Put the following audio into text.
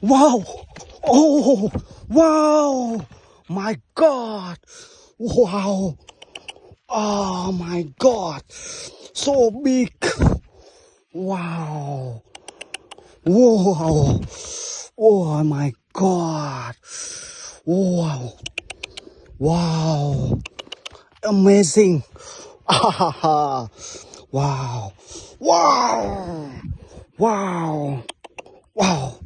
Wow. Oh, wow. My God. Wow. Oh my God. So big. Wow. Wow. Oh my God. Wow. Wow. Amazing. wow. Wow. Wow. Wow. Wow.